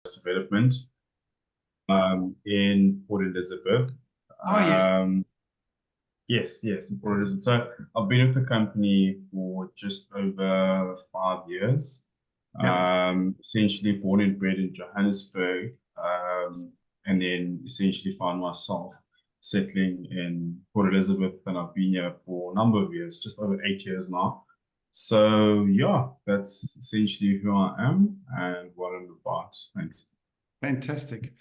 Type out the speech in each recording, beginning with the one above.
development in Port Elizabeth. Oh, yeah. Yes, in Port Elizabeth. So I've been with the company for just over 5 years. Essentially born and bred in Johannesburg, and then essentially found myself settling in Port Elizabeth, and I've been here for a number of years, just over 8 years now. So yeah, that's essentially who I am and what I'm about. Thanks. Fantastic.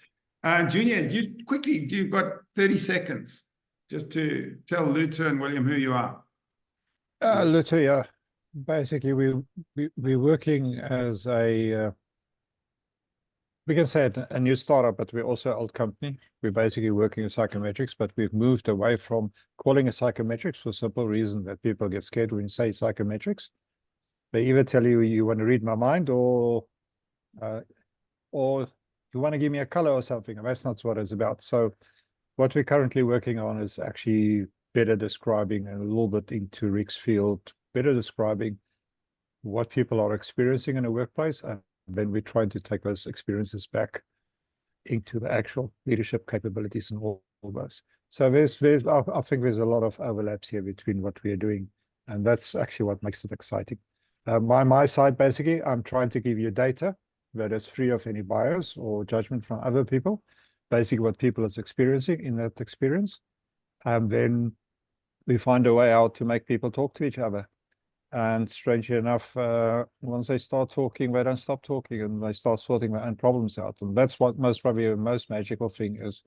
Junior, you've got 30 seconds just to tell Luther and William who you are. Luther, yeah. Basically, we're working as we can say a new startup, but we're also an old company. We're basically working in psychometrics, but we've moved away from calling it psychometrics for a simple reason that people get scared when you say psychometrics. They either tell you you want to read my mind or you want to give me a color or something, and that's not what it's about. So what we're currently working on is actually better describing, and a little bit into Rick's field, better describing what people are experiencing in a workplace, and then we're trying to take those experiences back into the actual leadership capabilities and all those. So I think there's a lot of overlaps here between what we are doing, and that's actually what makes it exciting. My side, basically, I'm trying to give you data that is free of any bias or judgment from other people, basically what people is experiencing in that experience. And then we find a way out to make people talk to each other. And strangely enough, once they start talking, they don't stop talking, and they start sorting their own problems out. And that's what probably the most magical thing is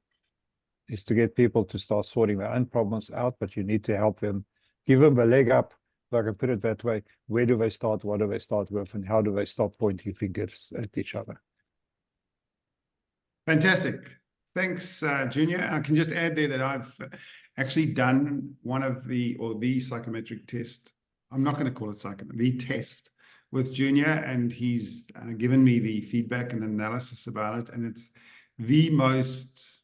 to get people to start sorting their own problems out, but you need to help them, give them a leg up, if I can put it that way. Where do they start? What do they start with? And how do they stop pointing fingers at each other? Fantastic. Thanks, Junior. I can just add there that I've actually done the psychometric test. I'm not going to call it the test with Junior, and he's given me the feedback and analysis about it. And it's the most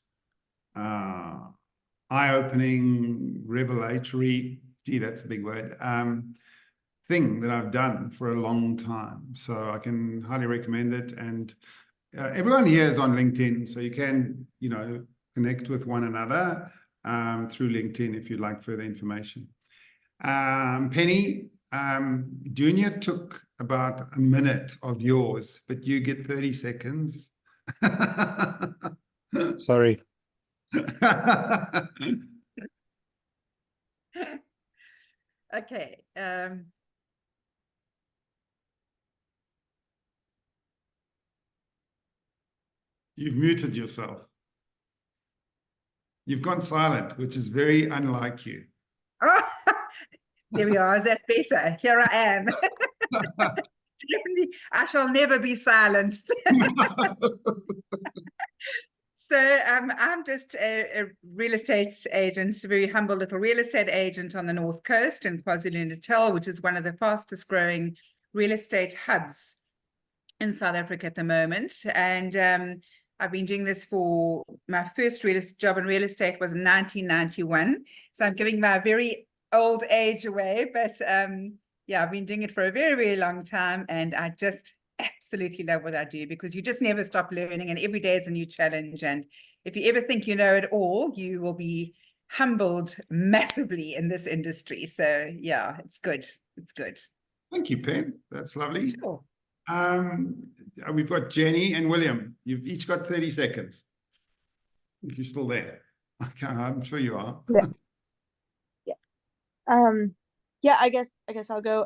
eye-opening, revelatory, that's a big word, thing that I've done for a long time. So I can highly recommend it. And everyone here is on LinkedIn, so you can, connect with one another through LinkedIn if you'd like further information. Penny, Junior took about a minute of yours, but you get 30 seconds. Sorry. Okay. You've muted yourself. You've gone silent, which is very unlike you. There we are. Is that better? Here I am. Definitely, I shall never be silenced. So I'm just a real estate agent, a very humble little real estate agent on the North Coast in KwaZulu-Natal, which is one of the fastest growing real estate hubs in South Africa at the moment. And I've been doing this for my first job in real estate was in 1991. So I'm giving my very old age away, but yeah, I've been doing it for a very, very long time, and I just absolutely love what I do, because you just never stop learning, and every day is a new challenge. And if you ever think you know it all, you will be humbled massively in this industry. So yeah, it's good. It's good. Thank you, Pen. That's lovely. Sure. We've got Jenny and William. You've each got 30 seconds. If you're still there. Okay, I'm sure you are. Yeah. I guess I'll go.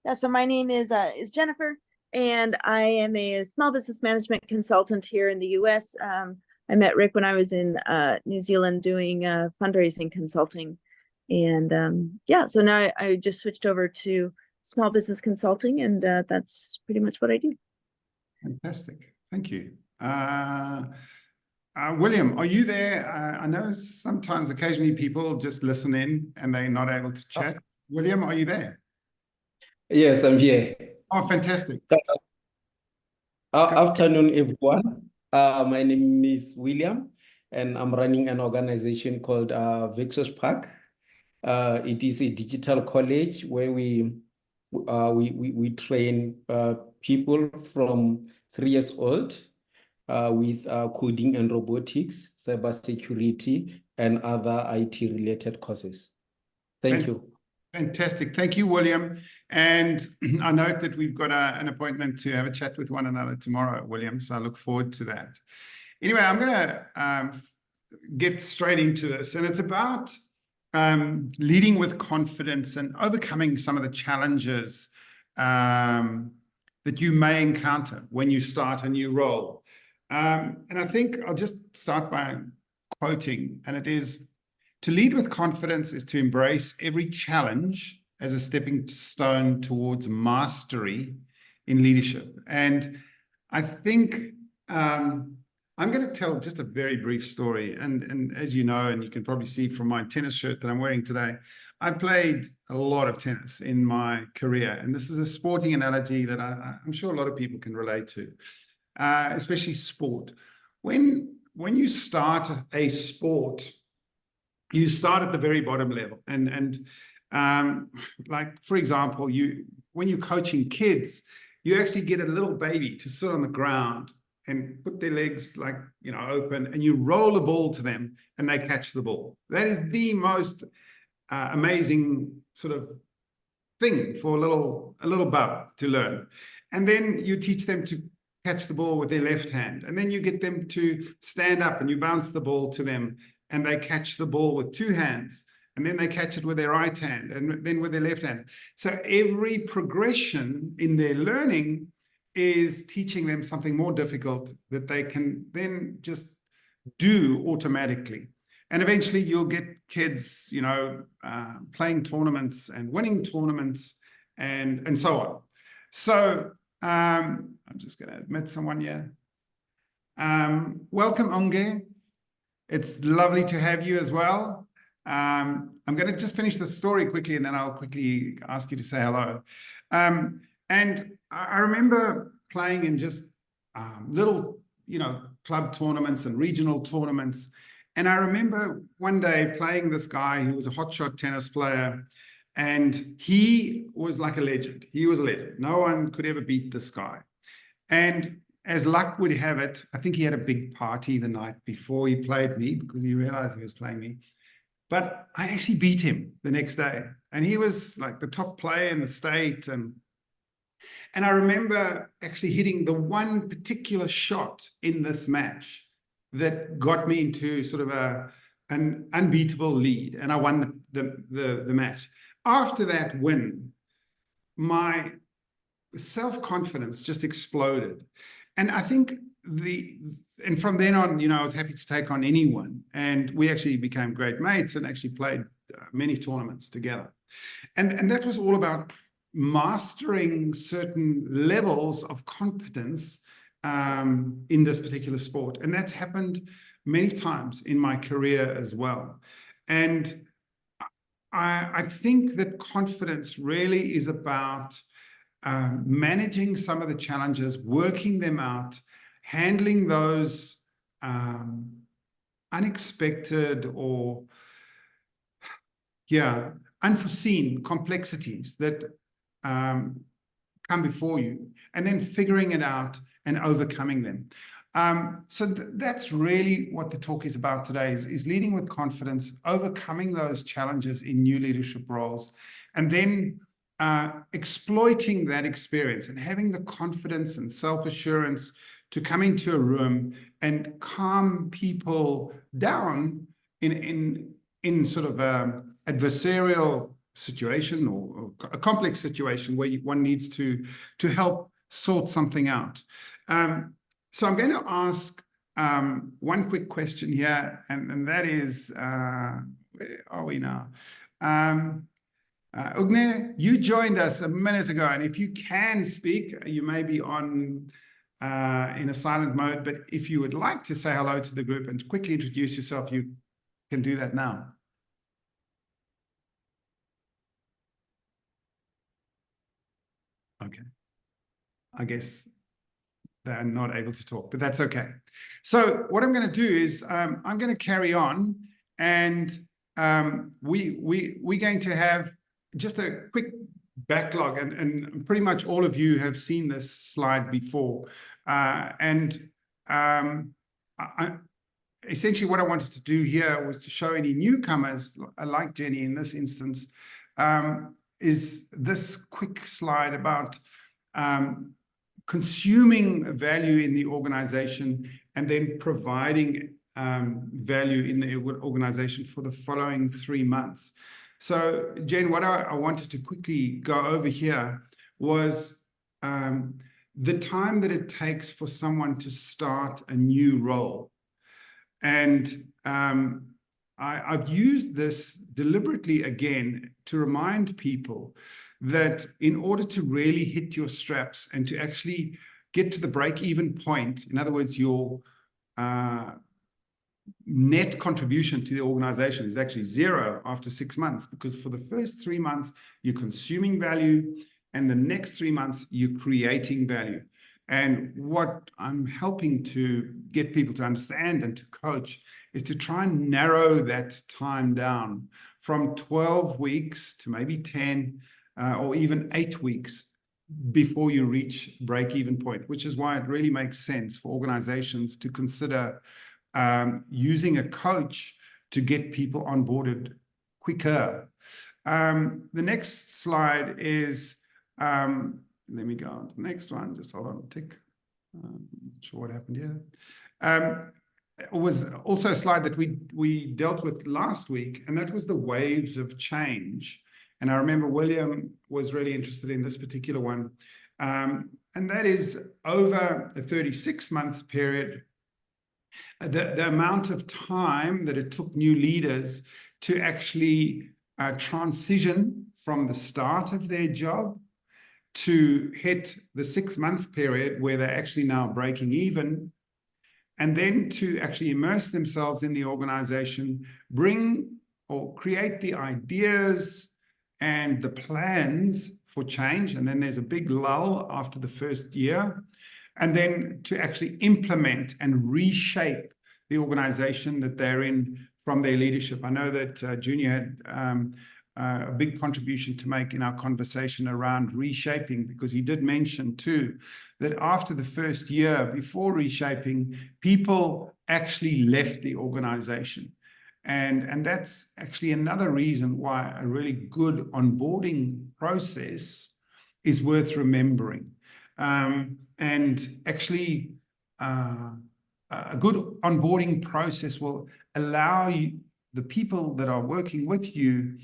Yeah, so my name is Jennifer, and I am a small business management consultant here in the US. I met Rick when I was in New Zealand doing fundraising consulting. And yeah, so now I just switched over to small business consulting, and that's pretty much what I do. Fantastic. Thank you. William, are you there? I know sometimes occasionally people just listen in and they're not able to chat. William, are you there? Yes, I'm here. Oh, fantastic. Afternoon, everyone. My name is William, and I'm running an organization called Vexus Park. It is a digital college where we train people from 3 years old with coding and robotics, cybersecurity, and other IT-related courses. Thank you. Fantastic. Thank you, William. And I note that we've got an appointment to have a chat with one another tomorrow, William. So I look forward to that. Anyway, I'm going to get straight into this. And it's about leading with confidence and overcoming some of the challenges that you may encounter when you start a new role. And I think I'll just start by quoting, and it is, "To lead with confidence is to embrace every challenge as a stepping stone towards mastery in leadership." And I think I'm going to tell just a very brief story. And as you know, and you can probably see from my tennis shirt that I'm wearing today, I played a lot of tennis in my career. And this is a sporting analogy that I'm sure a lot of people can relate to, especially sport. When you start a sport, you start at the very bottom level. And like, for example, when you're coaching kids, you actually get a little baby to sit on the ground and put their legs open, and you roll a ball to them and they catch the ball. That is the most amazing sort of thing for a little bub to learn. And then you teach them to catch the ball with their left hand. And then you get them to stand up and you bounce the ball to them, and they catch the ball with two hands, and then they catch it with their right hand, and then with their left hand. So every progression in their learning is teaching them something more difficult that they can then just do automatically. And eventually you'll get kids, playing tournaments and winning tournaments and so on. So I'm just going to admit someone here. Welcome, Onge. It's lovely to have you as well. I'm going to just finish the story quickly, and then I'll quickly ask you to say hello. And I remember playing in just little, club tournaments and regional tournaments. And I remember one day playing this guy who was a hotshot tennis player, and he was like a legend. He was a legend. No one could ever beat this guy. And as luck would have it, I think he had a big party the night before he played me, because he realized he was playing me. But I actually beat him the next day. And he was like the top player in the state. And I remember actually hitting the one particular shot in this match that got me into sort of an unbeatable lead. And I won the match. After that win, my self-confidence just exploded. And I think and from then on, I was happy to take on anyone. And we actually became great mates and actually played many tournaments together. And that was all about mastering certain levels of competence in this particular sport. And that's happened many times in my career as well. And I think that confidence really is about managing some of the challenges, working them out, handling those unexpected or unforeseen complexities that come before you, and then figuring it out and overcoming them. So that's really what the talk is about today, is leading with confidence, overcoming those challenges in new leadership roles, and then exploiting that experience and having the confidence and self-assurance to come into a room and calm people down in sort of adversarial situation or a complex situation where one needs to help sort something out. So I'm going to ask one quick question here, and that is, where are we now? Ugne, you joined us a minute ago, and if you can speak, you may be on in a silent mode, but if you would like to say hello to the group and quickly introduce yourself, you can do that now. Okay. I guess they're not able to talk, but that's okay. So what I'm going to do is I'm going to carry on, and we're going to have just a quick backlog, and pretty much all of you have seen this slide before. And essentially what I wanted to do here was to show any newcomers, like Jenny in this instance, is this quick slide about consuming value in the organization and then providing value in the organization for the following 3 months. So, Jen, what I wanted to quickly go over here was the time that it takes for someone to start a new role. And I've used this deliberately again to remind people that in order to really hit your straps and to actually get to the break-even point, in other words, your net contribution to the organization is actually 0 after 6 months, because for the first 3 months, you're consuming value, and the next 3 months, you're creating value. And what I'm helping to get people to understand and to coach is to try and narrow that time down from 12 weeks to maybe 10 or even 8 weeks before you reach break-even point, which is why it really makes sense for organizations to consider using a coach to get people onboarded quicker. The next slide is, let me go on to the next one. Just hold on a tick. Not sure what happened here. It was also a slide that we dealt with last week, and that was the waves of change. And I remember William was really interested in this particular one. And that is over a 36-month period, the amount of time that it took new leaders to actually transition from the start of their job to hit the 6-month period where they're actually now breaking even, and then to actually immerse themselves in the organization, bring or create the ideas and the plans for change. And then there's a big lull after the first year, and then to actually implement and reshape the organization that they're in from their leadership. I know that Junior had a big contribution to make in our conversation around reshaping, because he did mention too that after the first year, before reshaping, people actually left the organization. And that's actually another reason why a really good onboarding process is worth remembering. And actually, a good onboarding process will allow you, the people that are working with you,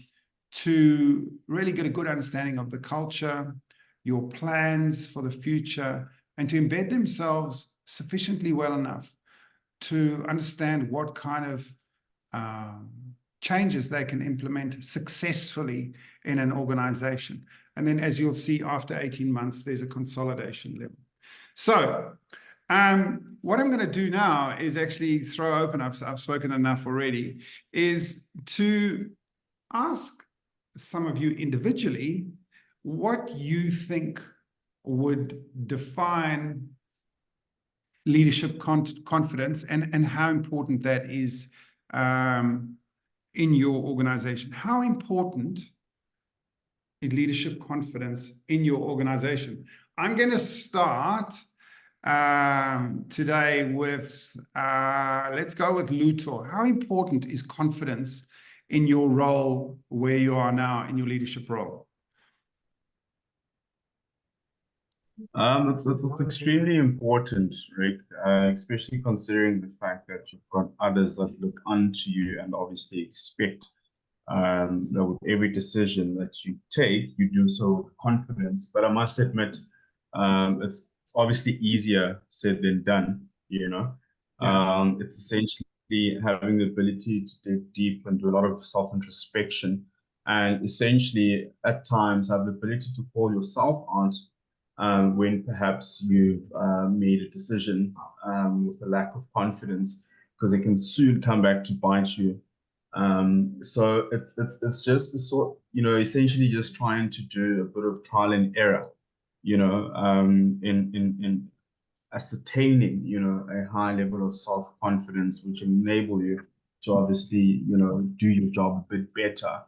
to really get a good understanding of the culture, your plans for the future, and to embed themselves sufficiently well enough to understand what kind of changes they can implement successfully in an organization. And then, as you'll see, after 18 months, there's a consolidation level. So what I'm going to do now is actually throw open, I've spoken enough already, is to ask some of you individually what you think would define leadership confidence, and how important that is in your organization. How important is leadership confidence in your organization? I'm going to start today with, let's go with Luthor. How important is confidence in your role where you are now, in your leadership role? It's extremely important, Rick, especially considering the fact that you've got others that look unto you and obviously expect that with every decision that you take, you do so with confidence. But I must admit, it's obviously easier said than done, you know. Yeah. It's essentially having the ability to dig deep and do a lot of self-introspection, and essentially at times have the ability to call yourself out when perhaps you've made a decision with a lack of confidence, because it can soon come back to bite you. So it's just the sort, you know, essentially just trying to do a bit of trial and error, you know, in ascertaining, you know, a high level of self-confidence, which enable you to obviously, you know, do your job a bit better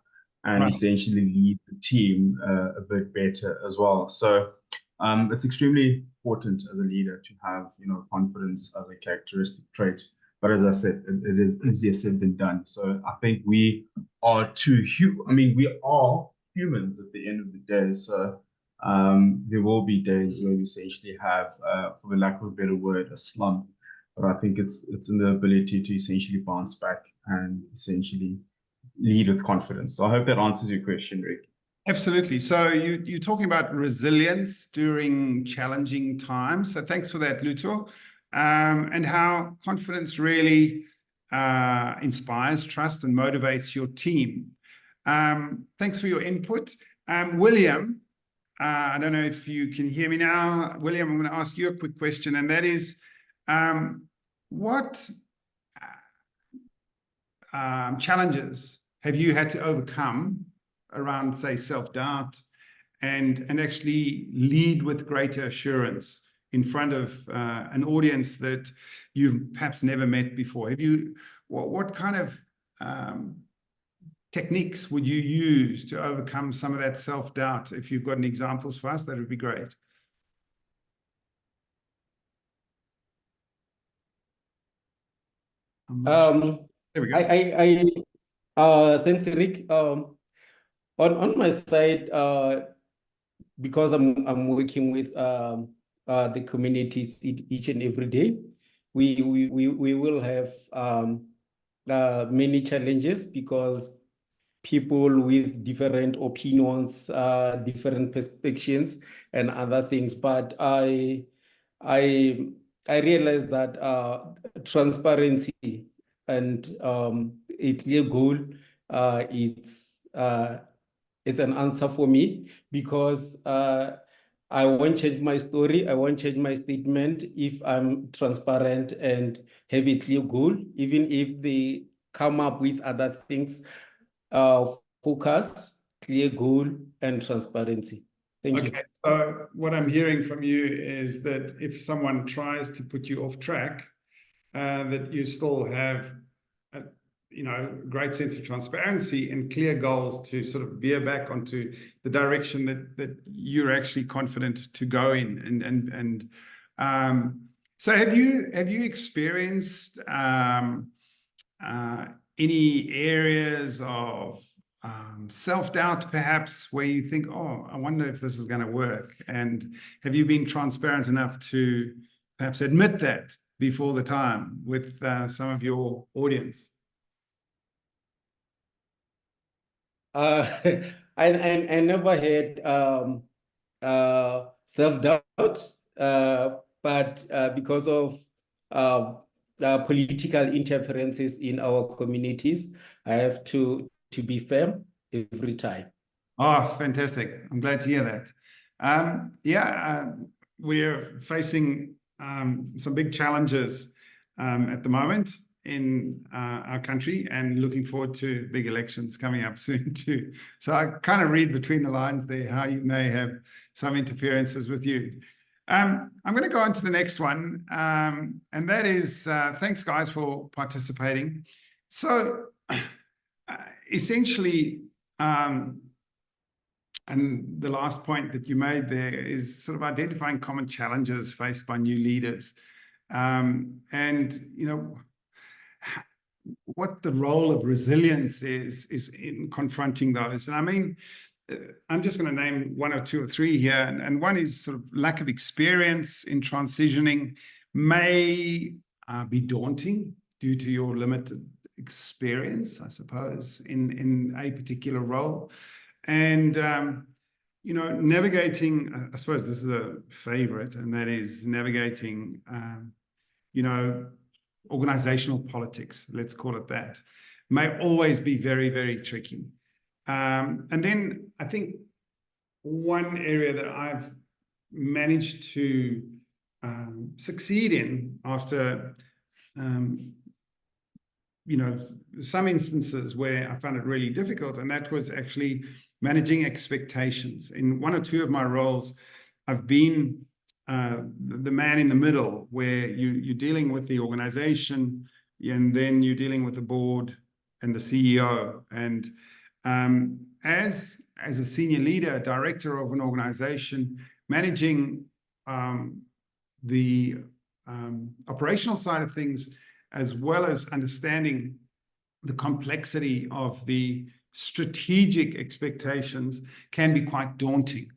and Right. essentially lead the team a bit better as well. So It's extremely important as a leader to have, confidence as a characteristic trait. But as I said, it is easier said than done. So I think we are we are humans at the end of the day. So there will be days where we essentially have, for the lack of a better word, a slump. But I think it's in the ability to essentially bounce back and essentially lead with confidence. So I hope that answers your question, Rick. Absolutely. So you're talking about resilience during challenging times. So thanks for that, Luto. And how confidence really inspires trust and motivates your team. Thanks for your input. William, I don't know if you can hear me now. William, I'm going to ask you a quick question, and that is, what challenges have you had to overcome around, say, self-doubt and actually lead with greater assurance in front of an audience that you've perhaps never met before? What kind of techniques would you use to overcome some of that self-doubt? If you've got any examples for us, that would be great. There we go. Thanks, Eric. On my side, because I'm working with the communities each and every day, we will have many challenges because people with different opinions, different perspectives, and other things. But I realize that transparency and a clear goal, it's an answer for me, because I won't change my story, I won't change my statement if I'm transparent and have a clear goal, even if they come up with other things. Focus, clear goal, and transparency. Thank you. Okay, so what I'm hearing from you is that if someone tries to put you off track, that you still have a great sense of transparency and clear goals to sort of veer back onto the direction that you're actually confident to go in. So have you experienced any areas of self-doubt perhaps where you think, oh, I wonder if this is going to work? And have you been transparent enough to perhaps admit that before the time with some of your audience? I never had self-doubt, but because of political interferences in our communities, I have to be firm every time. Oh, fantastic. I'm glad to hear that. We're facing some big challenges at the moment in our country, and looking forward to big elections coming up soon too. So I kind of read between the lines there how you may have some interferences with you. I'm going to go on to the next one, and that is, thanks guys for participating. So essentially, and the last point that you made there is sort of identifying common challenges faced by new leaders, and what the role of resilience is in confronting those. And I mean, I'm just going to name one or two or three here. And one is sort of lack of experience in transitioning may be daunting due to your limited experience, I suppose, in a particular role. And, navigating, I suppose this is a favorite, and that is navigating, organizational politics, let's call it that, may always be very, very tricky. And then I think one area that I've managed to succeed in after, some instances where I found it really difficult, and that was actually managing expectations. In one or two of my roles, I've been the man in the middle, where you're dealing with the organization, and then you're dealing with the board and the CEO. And as a senior leader, director of an organization, managing the operational side of things, as well as understanding the complexity of the strategic expectations, can be quite daunting.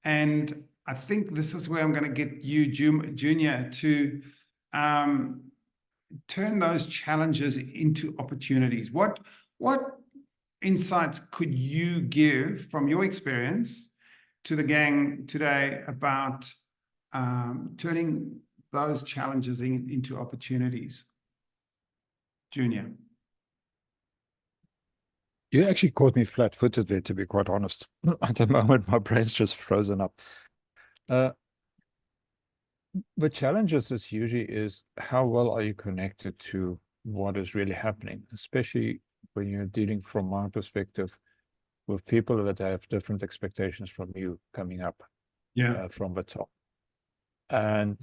And I think this is where I'm going to get you, Junior, to turn those challenges into opportunities. What insights could you give from your experience to the gang today about turning those challenges into opportunities? Junior. You actually caught me flat-footed there, to be quite honest. At the moment, my brain's just frozen up. The challenges is usually how well are you connected to what is really happening, especially when you're dealing, from my perspective, with people that have different expectations from you coming up from the top. And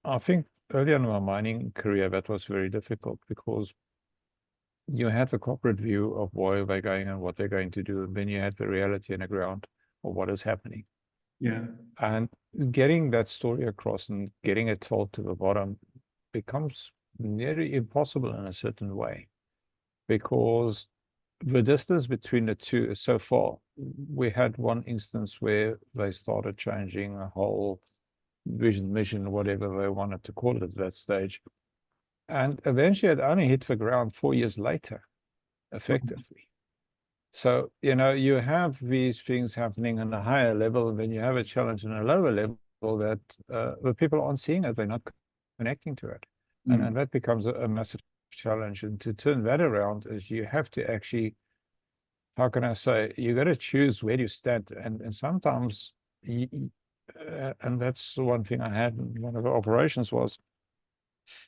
I think early on in my mining career, that was very difficult, because you had the corporate view of where they're going and what they're going to do, and then you had the reality in the ground of what is happening. Yeah. And getting that story across and getting it told to the bottom becomes nearly impossible in a certain way, because the distance between the two is so far. We had one instance where they started changing a whole vision, mission, whatever they wanted to call it at that stage. And eventually it only hit the ground 4 years later, effectively. So, you know, you have these things happening on a higher level, and then you have a challenge on a lower level that the people aren't seeing it, they're not connecting to it. And that becomes a massive challenge. And to turn that around is you have to actually, how can I say, you got to choose where you stand. And sometimes, and that's the one thing I had in one of the operations was,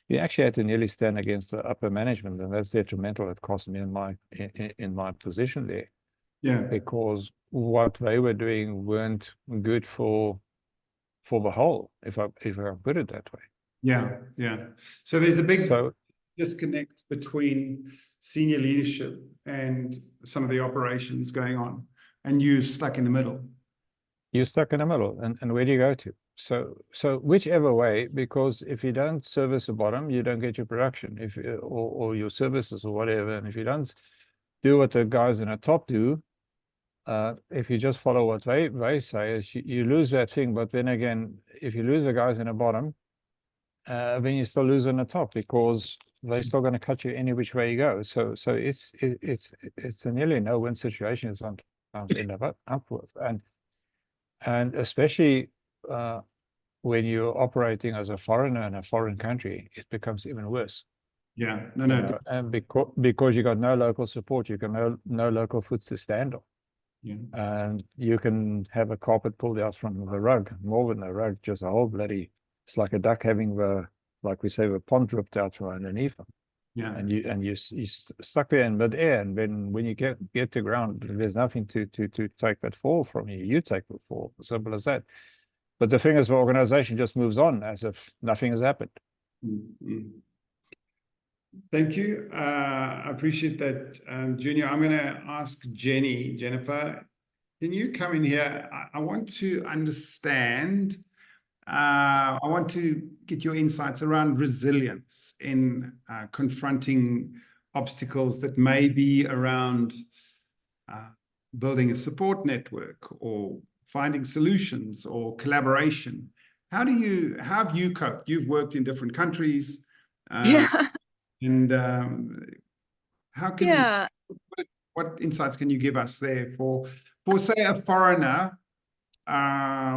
you actually had to nearly stand against the upper management, and that's detrimental. It cost me in my position there. Yeah. Because what they were doing weren't good for the whole, if I put it that way. Yeah, yeah. So there's a big disconnect between senior leadership and some of the operations going on, and you're stuck in the middle. You're stuck in the middle, and where do you go to? So whichever way, because if you don't service the bottom, you don't get your production, or your services or whatever. And if you don't do what the guys in the top do, if you just follow what they say, is you lose that thing. But then again, if you lose the guys in the bottom, then you still lose on the top, because they're still going to cut you any which way you go. So it's a nearly no-win situation you sometimes end up with, and especially when you're operating as a foreigner in a foreign country, it becomes even worse. Yeah, no. And because you got no local support, you got no local foot to stand on. Yeah. And you can have a carpet pulled out from the rug, more than a rug, just a whole bloody, it's like a duck having like we say, the pond ripped out from underneath them. Yeah. And you stuck there in midair, and then when you get to ground, there's nothing to take that fall from you. You take the fall, simple as that. But the thing is, the organization just moves on as if nothing has happened. Thank you. I appreciate that, Junior. I'm going to ask Jennifer, can you come in here? I want to understand, I want to get your insights around resilience in confronting obstacles that may be around building a support network, or finding solutions, or collaboration. How have you coped? You've worked in different countries. And how can what insights can you give us there for say a foreigner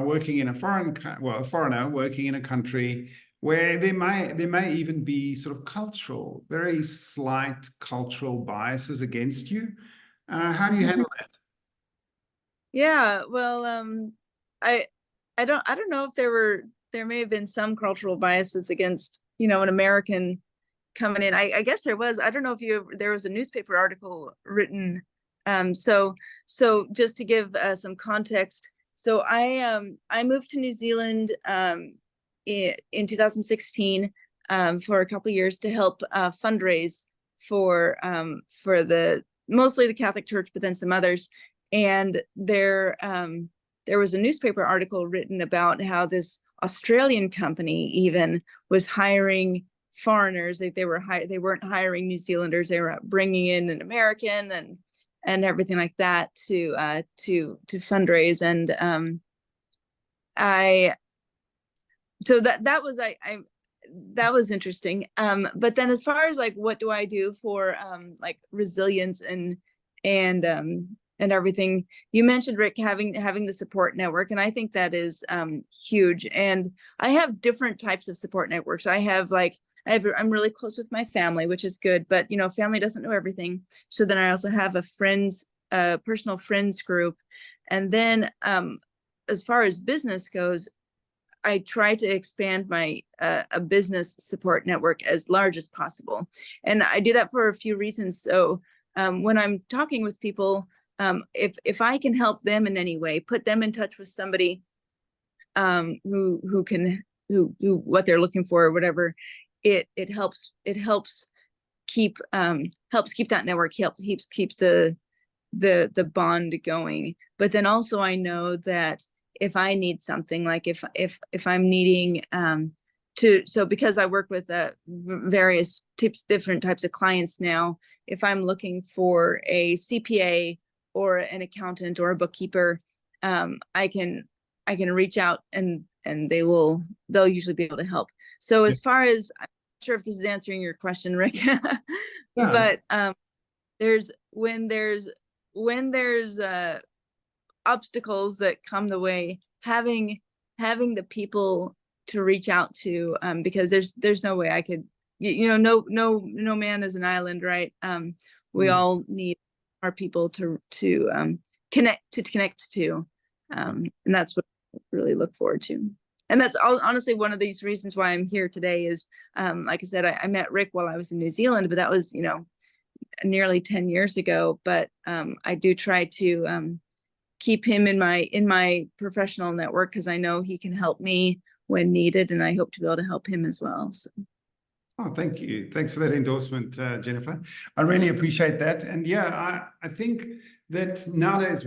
working in a foreigner working in a country where there may even be sort of very slight cultural biases against you? How do you handle that? Yeah, well, I don't know if there may have been some cultural biases against, an American coming in. I guess there was. I don't know if there was a newspaper article written. So just to give some context, so I moved to New Zealand in 2016 for a couple of years to help fundraise for mostly the Catholic Church, but then some others. And their there was a newspaper article written about how this Australian company even was hiring foreigners. They weren't hiring New Zealanders. They were bringing in an American and everything like that to fundraise. And that was interesting. But then as far as like, what do I do for like resilience and everything, you mentioned, Rick, having the support network, and I think that is huge. And I have different types of support networks. I'm really close with my family, which is good, but you know, family doesn't know everything. So then I also have a personal friends group. And then as far as business goes, I try to expand my a business support network as large as possible. And I do that for a few reasons. So when I'm talking with people, if I can help them in any way, put them in touch with somebody who what they're looking for or whatever, it helps keep that network, keeps the bond going. But then also I know that if I need something, like if I'm needing so because I work with various different types of clients now, if I'm looking for a CPA or an accountant or a bookkeeper, I can reach out and they'll usually be able to help. So as far as, I'm not sure if this is answering your question, Rick, but when there's obstacles that come the way, having the people to reach out to, because there's no way I could, no man is an island, right? We all need our people to connect to, and that's what I really look forward to. And that's honestly one of these reasons why I'm here today is, like I said, I met Rick while I was in New Zealand, but that was, nearly 10 years ago. But I do try to keep him in my professional network, because I know he can help me when needed, and I hope to be able to help him as well. So. Oh, thank you. Thanks for that endorsement, Jennifer. I really appreciate that. And yeah, I think that nowadays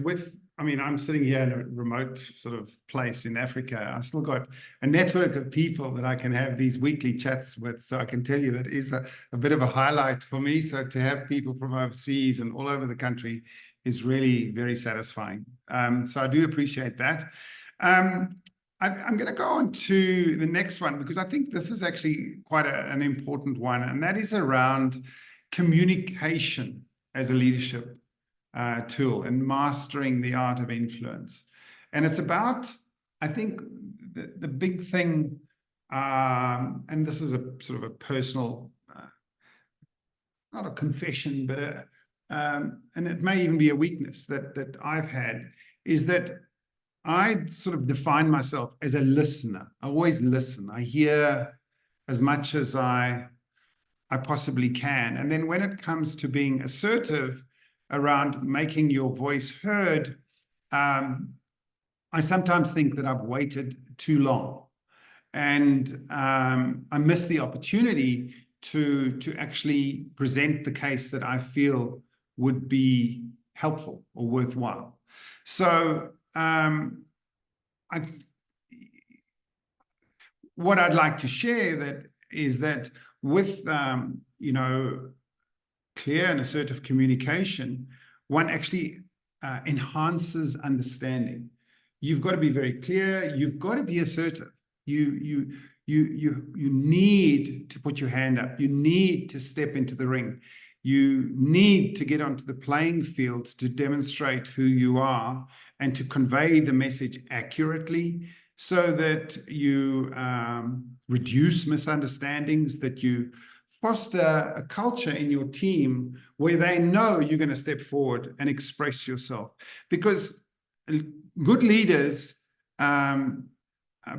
I'm sitting here in a remote sort of place in Africa. I still got a network of people that I can have these weekly chats with. So I can tell you that is a bit of a highlight for me. So to have people from overseas and all over the country is really very satisfying. So I do appreciate that. I'm going to go on to the next one, because I think this is actually quite an important one, and that is around communication as a leadership tool and mastering the art of influence. And it's about, I think, the big thing, and this is a sort of a personal, not a confession, but and it may even be a weakness that I've had, is that I sort of define myself as a listener. I always listen. I hear as much as I possibly can. And then when it comes to being assertive around making your voice heard, I sometimes think that I've waited too long, and I miss the opportunity to actually present the case that I feel would be helpful or worthwhile. So what I'd like to share is that with clear and assertive communication, one actually enhances understanding. You've got to be very clear. You've got to be assertive. You need to put your hand up. You need to step into the ring. You need to get onto the playing field to demonstrate who you are and to convey the message accurately, so that you reduce misunderstandings, that you foster a culture in your team where they know you're going to step forward and express yourself. Because good leaders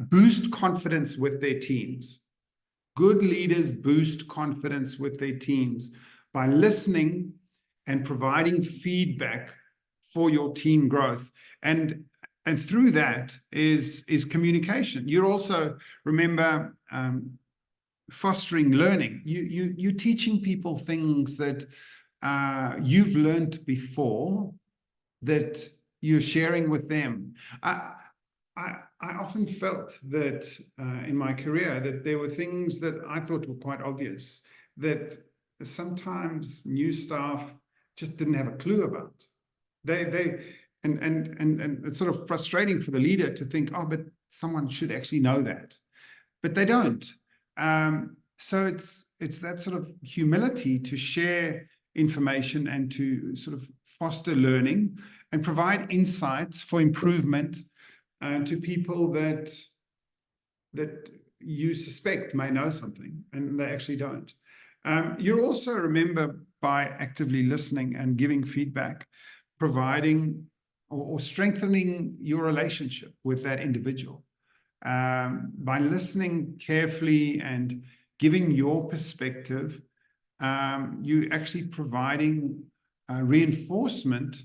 boost confidence with their teams. Good leaders boost confidence with their teams by listening and providing feedback for your team growth. And through that is communication. You're also, remember, fostering learning. You're teaching people things that you've learned before, that you're sharing with them. I often felt that in my career that there were things that I thought were quite obvious that sometimes new staff just didn't have a clue about. And it's sort of frustrating for the leader to think, oh, but someone should actually know that, but they don't. So it's that sort of humility to share information and to sort of foster learning and provide insights for improvement to people that you suspect may know something and they actually don't. You also remember, by actively listening and giving feedback, providing or strengthening your relationship with that individual. By listening carefully and giving your perspective, you actually providing reinforcement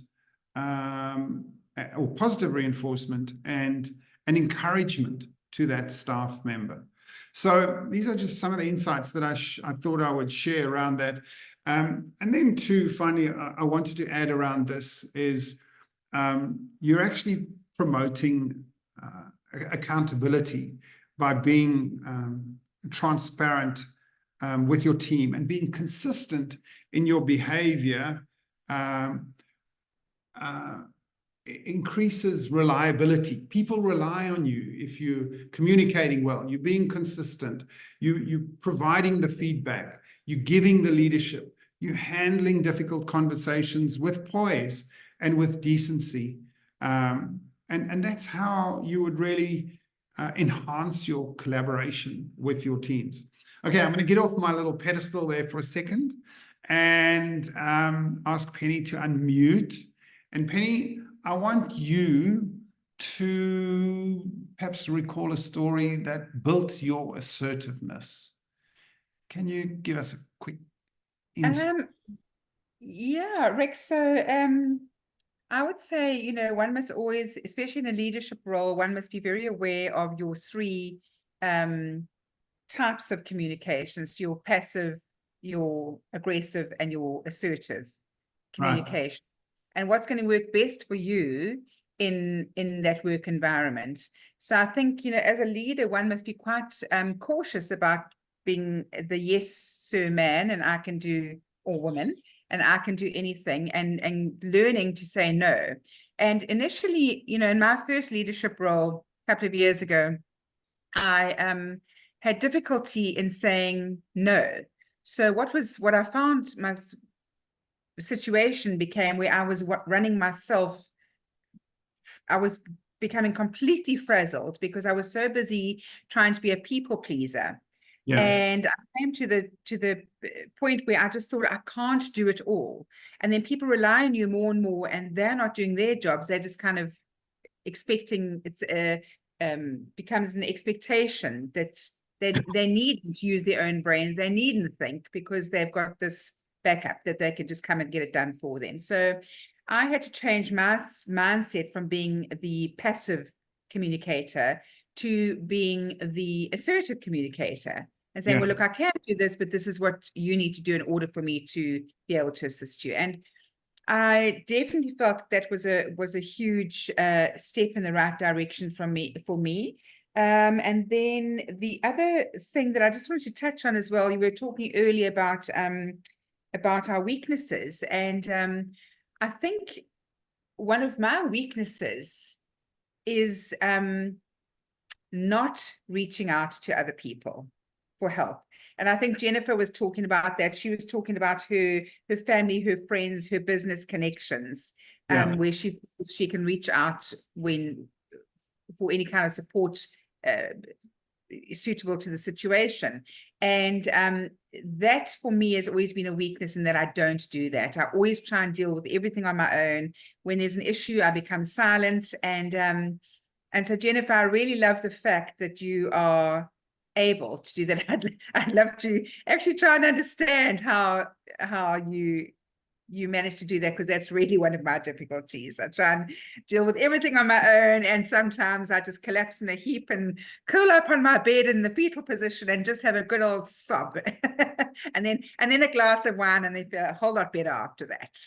or positive reinforcement and an encouragement to that staff member. So these are just some of the insights that I thought I would share around that. And then too, finally, I wanted to add around this is you're actually promoting accountability by being transparent with your team and being consistent in your behavior. Increases reliability. People rely on you if you're communicating well, you're being consistent, you're providing the feedback, you're giving the leadership, you're handling difficult conversations with poise and with decency. And that's how you would really enhance your collaboration with your teams. Okay, I'm going to get off my little pedestal there for a second and ask Penny to unmute. And Penny, I want you to perhaps recall a story that built your assertiveness. Can you give us a quick insight? Yeah, Rick. So I would say, you know, one must always, especially in a leadership role, one must be very aware of your three types of communications: your passive, your aggressive, and your assertive communication. Right. And what's going to work best for you in that work environment. So I think, you know, as a leader, one must be quite cautious about being the yes sir man, and I can do, or woman, and I can do anything, and learning to say no. And initially, you know, in my first leadership role a couple of years ago, I had difficulty in saying no. So what I found my situation became where I was running myself, I was becoming completely frazzled because I was so busy trying to be a people pleaser. Yeah. And I came to the point where I just thought I can't do it all. And then people rely on you more and more, and they're not doing their jobs. They're just kind of expecting, it's becomes an expectation that they need to use their own brains. They needn't think because they've got this backup that they can just come and get it done for them. So I had to change my mindset from being the passive communicator to being the assertive communicator and saying, well, look, I can't do this, but this is what you need to do in order for me to be able to assist you. And I definitely felt that was a huge step in the right direction for me. And then the other thing that I just wanted to touch on as well, you were talking earlier about our weaknesses. And I think one of my weaknesses is not reaching out to other people for help. And I think Jennifer was talking about that. She was talking about her family, her friends, her business connections, where she can reach out for any kind of support suitable to the situation. And that for me has always been a weakness, in that I don't do that. I always try and deal with everything on my own. When there's an issue, I become silent. And so, Jennifer, I really love the fact that you are able to do that. I'd love to actually try and understand how you manage to do that, because that's really one of my difficulties. I try and deal with everything on my own, and sometimes I just collapse in a heap and curl up on my bed in the fetal position and just have a good old sob, and then a glass of wine, and then feel a whole lot better after that.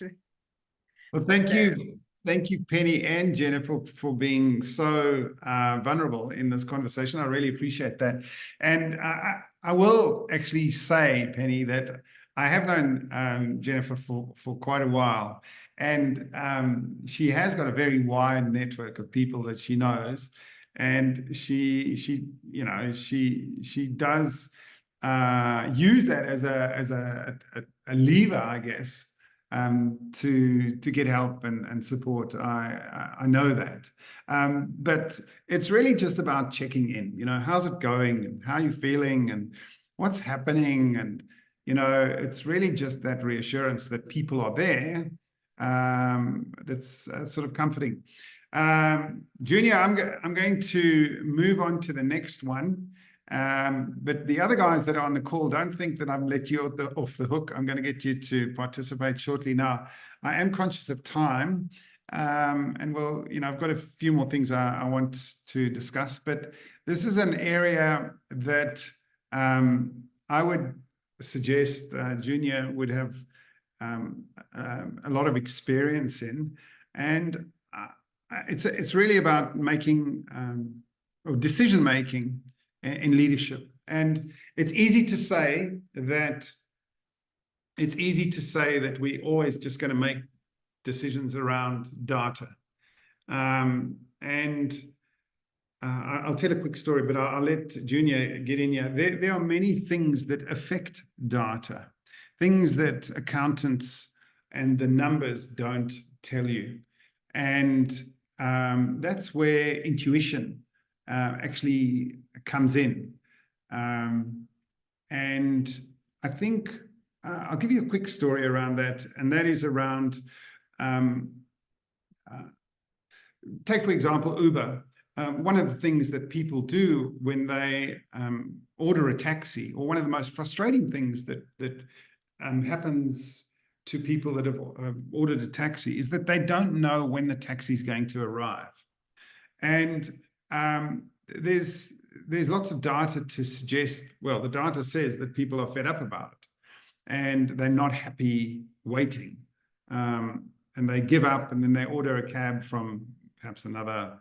Well, thank you. Thank you, Penny and Jennifer, for being so vulnerable in this conversation. I really appreciate that. And I will actually say, Penny, that I have known Jennifer for quite a while, and she has got a very wide network of people that she knows, and she does use that as a lever, I guess, to get help and support. I know that, but it's really just about checking in. How's it going, and how are you feeling, and what's happening, and it's really just that reassurance that people are there. That's sort of comforting. Junior, I'm going to move on to the next one. But the other guys that are on the call, don't think that I've let you off the hook. I'm going to get you to participate shortly. Now, I am conscious of time, and I've got a few more things I want to discuss, but this is an area that I would suggest Junior would have a lot of experience in, and it's really about making or decision making in leadership. And it's easy to say that we're always just going to make decisions around data. I'll tell a quick story, but I'll let Junior get in here. There are many things that affect data, things that accountants and the numbers don't tell you. And that's where intuition actually comes in. And I think I'll give you a quick story around that, and that is around, take for example, Uber. One of the things that people do when they order a taxi, or one of the most frustrating things that happens to people that have ordered a taxi, is that they don't know when the taxi is going to arrive. And there's lots of data to suggest, well, the data says that people are fed up about it and they're not happy waiting, and they give up, and then they order a cab from perhaps another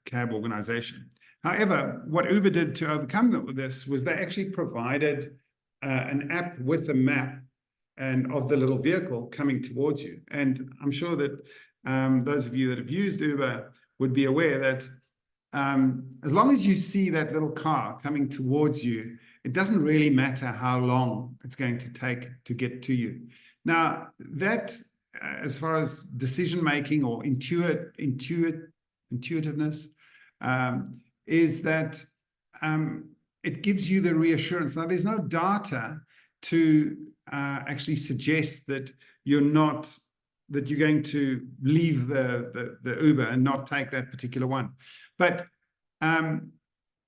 cab organization. However, what Uber did to overcome this was they actually provided an app with a map and of the little vehicle coming towards you. And I'm sure that those of you that have used Uber would be aware that as long as you see that little car coming towards you, it doesn't really matter how long it's going to take to get to you. Now, that, as far as decision-making or intuitiveness, is that it gives you the reassurance. Now, there's no data to actually suggest that you're going to leave the Uber and not take that particular one. But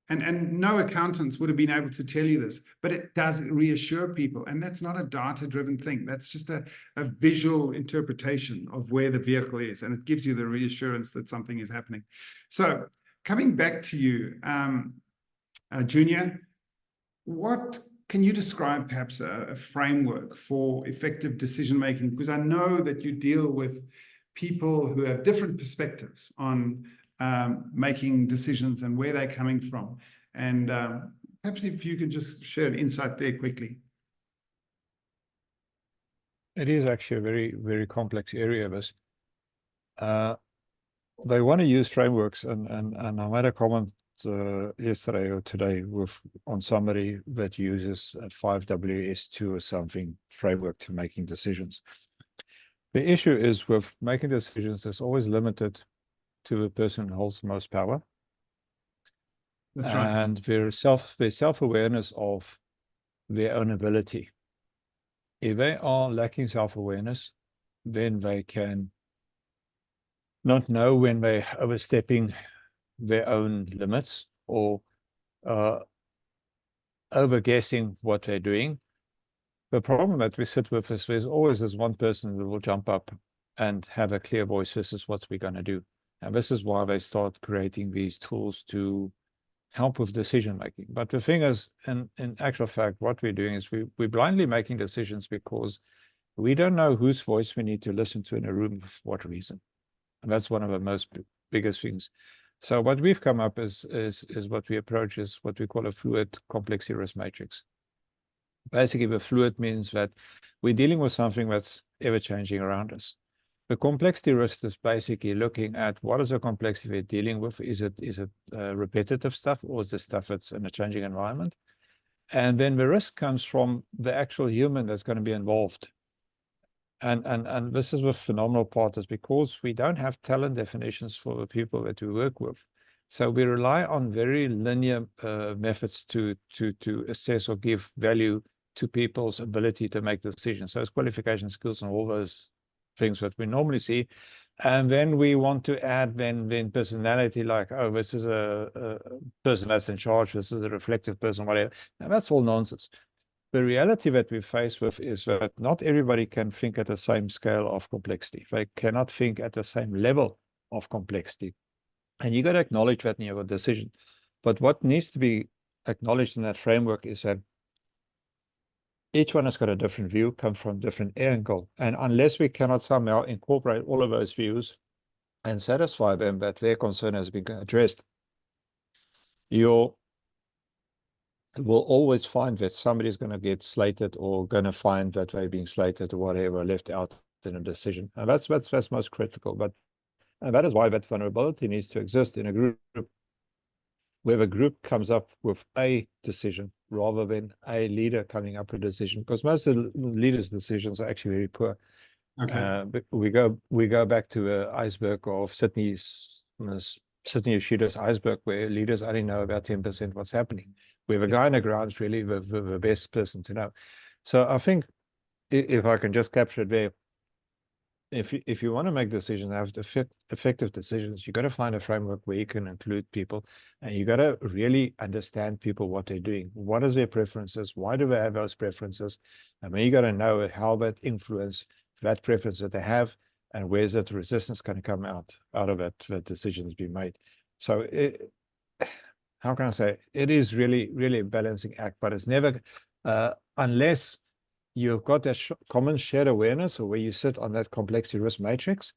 and no accountants would have been able to tell you this, but it does reassure people. And that's not a data-driven thing. That's just a visual interpretation of where the vehicle is. And it gives you the reassurance that something is happening. So coming back to you, Junior, what can you describe perhaps a framework for effective decision-making? Because I know that you deal with people who have different perspectives on making decisions and where they're coming from. And perhaps if you could just share an insight there quickly. It is actually a very, very complex area of this. They want to use frameworks, and I made a comment yesterday or today on somebody that uses a 5WS2 or something framework to making decisions. The issue is with making decisions, it's always limited to the person who holds the most power. That's right. And their self-awareness of their own ability. If they are lacking self-awareness, then they can not know when they're overstepping their own limits or over-guessing what they're doing. The problem that we sit with is there's always this one person that will jump up and have a clear voice. This is what we're going to do. And this is why they start creating these tools to help with decision making. But the thing is, in actual fact, what we're doing is we're blindly making decisions because we don't know whose voice we need to listen to in a room for what reason. And that's one of the biggest things. So what we've come up is what we approach is what we call a fluid complexity risk matrix. Basically, the fluid means that we're dealing with something that's ever changing around us. The complexity risk is basically looking at what is the complexity we're dealing with. Is it repetitive stuff, or is it stuff that's in a changing environment? And then the risk comes from the actual human that's going to be involved. And this is the phenomenal part, is because we don't have talent definitions for the people that we work with. So we rely on very linear methods to assess or give value to people's ability to make decisions. So it's qualification, skills, and all those things that we normally see. And then we want to add then personality, like, oh, this is a person that's in charge, this is a reflective person, whatever. And that's all nonsense. The reality that we face with is that not everybody can think at the same scale of complexity. They cannot think at the same level of complexity. And you got to acknowledge that in your decision. But what needs to be acknowledged in that framework is that each one has got a different view, comes from a different angle. And unless we cannot somehow incorporate all of those views and satisfy them that their concern has been addressed, you will always find that somebody's going to get slated, or going to find that they're being slated or whatever, left out in a decision. And that's most critical. And that is why that vulnerability needs to exist in a group, where the group comes up with a decision rather than a leader coming up with a decision, because most of the leaders' decisions are actually very poor. Okay. But we go back to an iceberg of Sydney Shooter's iceberg, where leaders only know about 10% what's happening, where the guy on the ground is really the best person to know. So I think, if I can just capture it there, if you want to make decisions, have effective decisions, you got to find a framework where you can include people, and you got to really understand people, what they're doing, what is their preferences, why do they have those preferences, and then you got to know how that influence that preference that they have, and where's that resistance going to come out of that decision has been made. So how can I say, it is really a balancing act, but it's never unless you've got that common shared awareness, or where you sit on that complexity risk matrix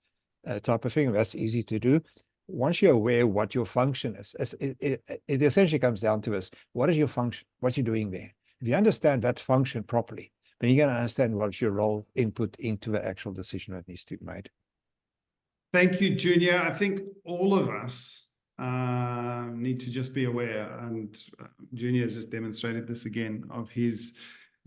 type of thing. That's easy to do. Once you're aware what your function is, it essentially comes down to this: what is your function? What you're doing there? If you understand that function properly, then you're going to understand what's your role, input into the actual decision that needs to be made. Thank you, Junior. I think all of us need to just be aware, and Junior has just demonstrated this again, of his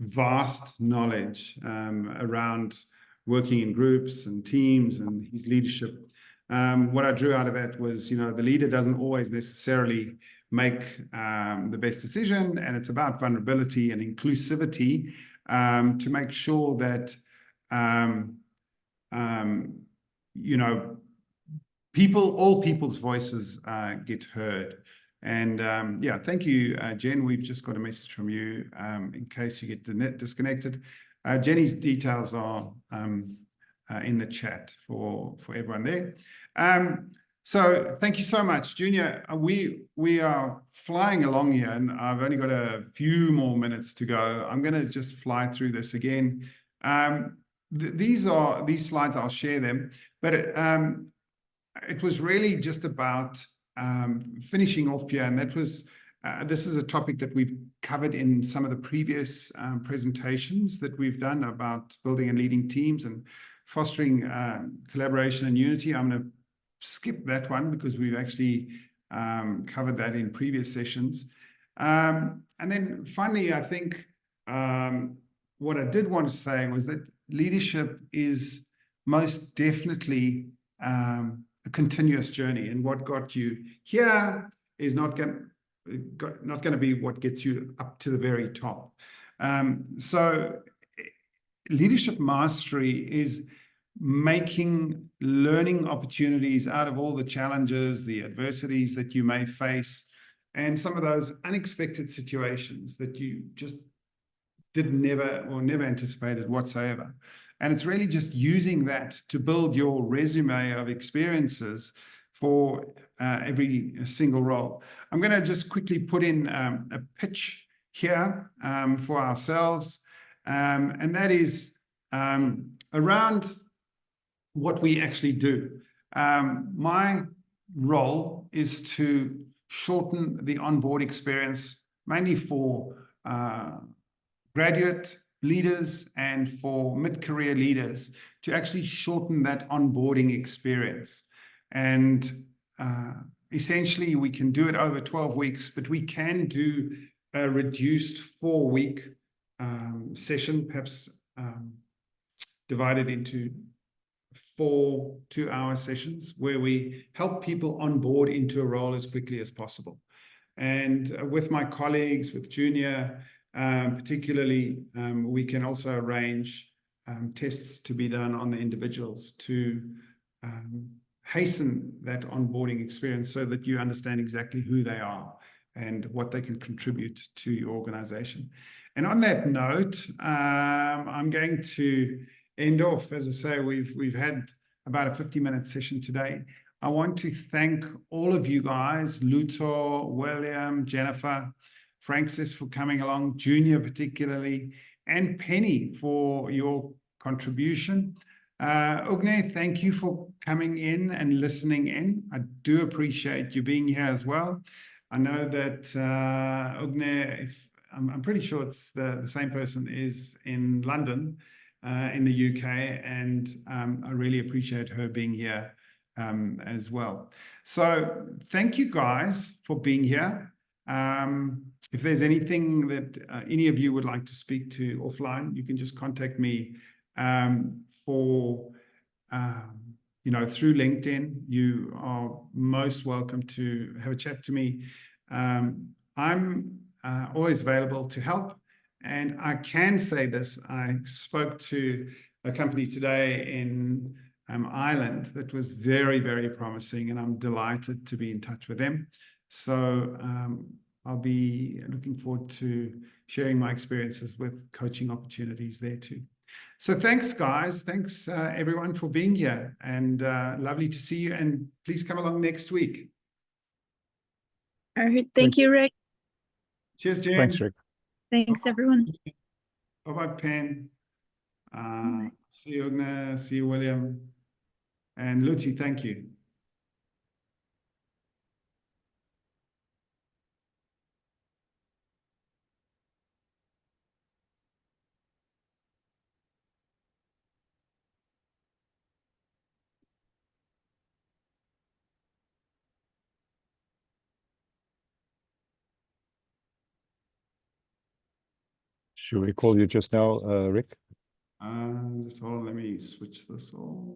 vast knowledge around working in groups and teams, and his leadership. What I drew out of that was, the leader doesn't always necessarily make the best decision, and it's about vulnerability and inclusivity to make sure that all people's voices get heard. And yeah, thank you, Jen. We've just got a message from you in case you get disconnected. Jenny's details are in the chat for everyone there. So thank you so much, Junior. We are flying along here, and I've only got a few more minutes to go. I'm going to just fly through this again. These slides, I'll share them, but it was really just about finishing off here, and that was this is a topic that we've covered in some of the previous presentations that we've done about building and leading teams and fostering collaboration and unity. I'm going to skip that one because we've actually covered that in previous sessions. And then finally, I think what I did want to say was that leadership is most definitely a continuous journey, and what got you here is not going to be what gets you up to the very top. So leadership mastery is making learning opportunities out of all the challenges, the adversities that you may face, and some of those unexpected situations that you just never anticipated whatsoever. And it's really just using that to build your resume of experiences for every single role. I'm going to just quickly put in a pitch here for ourselves, and that is around what we actually do. My role is to shorten the onboard experience, mainly for graduate leaders and for mid-career leaders, to actually shorten that onboarding experience. And essentially, we can do it over 12 weeks, but we can do a reduced 4-week session, perhaps divided into 4 2-hour sessions, where we help people onboard into a role as quickly as possible. And with my colleagues, with Junior, particularly, we can also arrange tests to be done on the individuals to hasten that onboarding experience, so that you understand exactly who they are and what they can contribute to your organization. And on that note, I'm going to end off. As I say, we've had about a 50-minute session today. I want to thank all of you guys, Luto, William, Jennifer, Francis for coming along, Junior particularly, and Penny for your contribution. Ugne, thank you for coming in and listening in. I do appreciate you being here as well. I know that Ugne, I'm pretty sure it's the same person, is in London, in the UK, and I really appreciate her being here as well. So thank you guys for being here. If there's anything that any of you would like to speak to offline, you can just contact me through LinkedIn. You are most welcome to have a chat to me. I'm always available to help. And I can say this, I spoke to a company today in Ireland that was very, very promising, and I'm delighted to be in touch with them. So I'll be looking forward to sharing my experiences with coaching opportunities there too. So thanks, guys. Thanks, everyone, for being here, and lovely to see you. And please come along next week. All right. Thank you, Rick. Cheers, Jen. Thanks, Rick. Thanks, everyone. Bye-bye, Pen. See you, Ugne. See you, William. And Luti, thank you. Should we call you just now, Rick? Just hold on, let me switch this off.